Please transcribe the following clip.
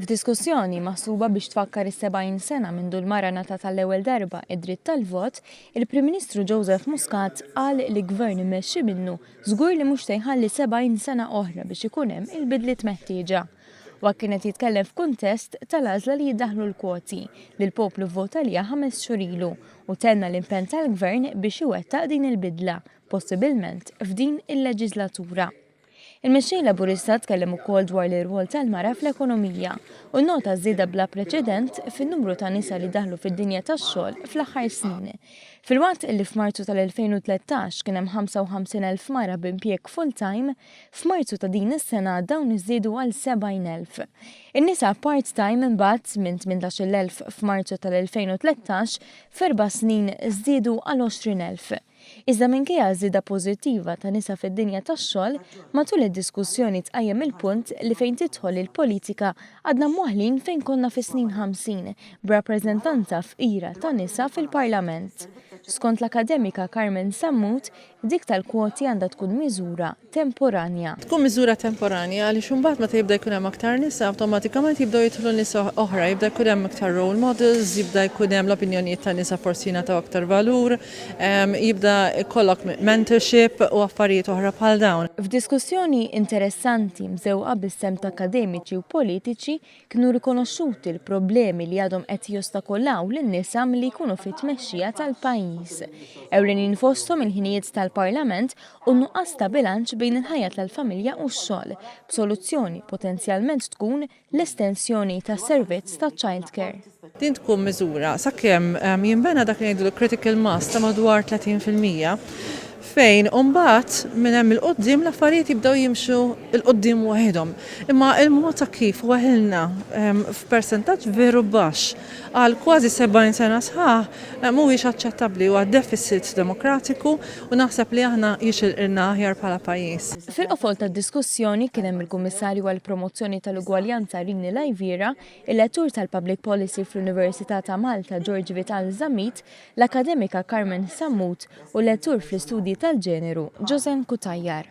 F'diskussjoni maħsuba biex tfakkar is-70 sena minn l-mara nata tal-ewwel darba id-dritt tal-vot, il-Prim Ministru Joseph Muscat qal li gvern imexxi minnu żgur li mhux se jħalli 70 sena oħra biex ikun hemm il-bidliet meħtieġa. Wa kienet jitkellem f'kuntest tal-għażla li jiddaħħlu l-kwoti li l-poplu vvota liha 5 xhur ilu u tenna l-impenn tal-gvern biex iwettaq din il-bidla, possibilment f'din il-leġislatura. Il-mexxej Laburista tkellem ukoll dwar l-irwol tal-mara fl-ekonomija u nnota żieda bla preċedent fin-numru ta' nisa li daħlu fid-dinja tax-xogħol fl-aħħar snin. Filwaqt li f'Marzu tal-2013 kien hemm 55,000 mara b'impjeg full-time, f'Marzu ta' din is-sena dawn iżdiedu għal 70,000. In-nisa part-time imbagħad minn 18,000 f'Marzu tal-2013 f'erba' snin żdiedu għal 20,000. Iżda minkejja żieda pożittiva ta' nisa fid-dinja tax-xogħol, matul id-diskussjoni tqajjem il-punt li fejn tidħol il-politika għadna mwaħlin fejn konna fis-snin 50 b'rappreżentanza fqira ta' nisa fil-Parlament. Skont l-akademika Carmen Sammut, dik tal-kwoti għandha tkun miżura temporanja. Tkun miżura temporanja għaliex imbagħad meta jibda jkun hemm aktar nisa awtomatikament jibdew jidħlu nisa oħra, jibda jkun hemm aktar role models, jibda jkun hemm l-opinjonijiet ta' nisa forsi jingħataw aktar valur, jibda jkollok mentorship u affarijiet oħra bħal dawn. F'diskussjoni interessanti mżewqa bis-semt akademiċi u politiċi kienu rikonoxxuti l-problemi li għadhom qed jostakollaw lin-nisa milli jkunu fit-tmexxija tal-pajjiż. Ewlenin fosthom il-ħinijiet tal-Parlament u nuqqas ta' bilanċ bejn il-ħajja tal-familja u x-xogħol, b'soluzzjoni potenzjalment tkun l-estensjoni tas-servizz ta' childcare. Din tkun miżura sakemm jinbena dak li ngħidu critical mass ta' madwar 30% fejn mbagħad minn hemm il-qudiem l-affarijiet jibdew jimxu il-qudiem waħedhom. Imma il-mod ta' kif waħilna f'persentaġġ veru baxx għal kważi 70 sena sħaħ mhuwiex aċċettabbli huwa deficit demokratiku u naħseb li aħna jixilqilna aħjar bħala pajjiż. Fil-qofol tad-diskussjoni kien hemm il-Kummissarju għall-Promozzjoni tal-Ugwaljanza Rini Lajvira, il-lettur tal-Public Policy fl-Università ta' Malta George Vital Zamit, l-akademika Carmen Sammut u l-lettur fl-Istudji tal-Ġeneru Ġosen Kutajjar.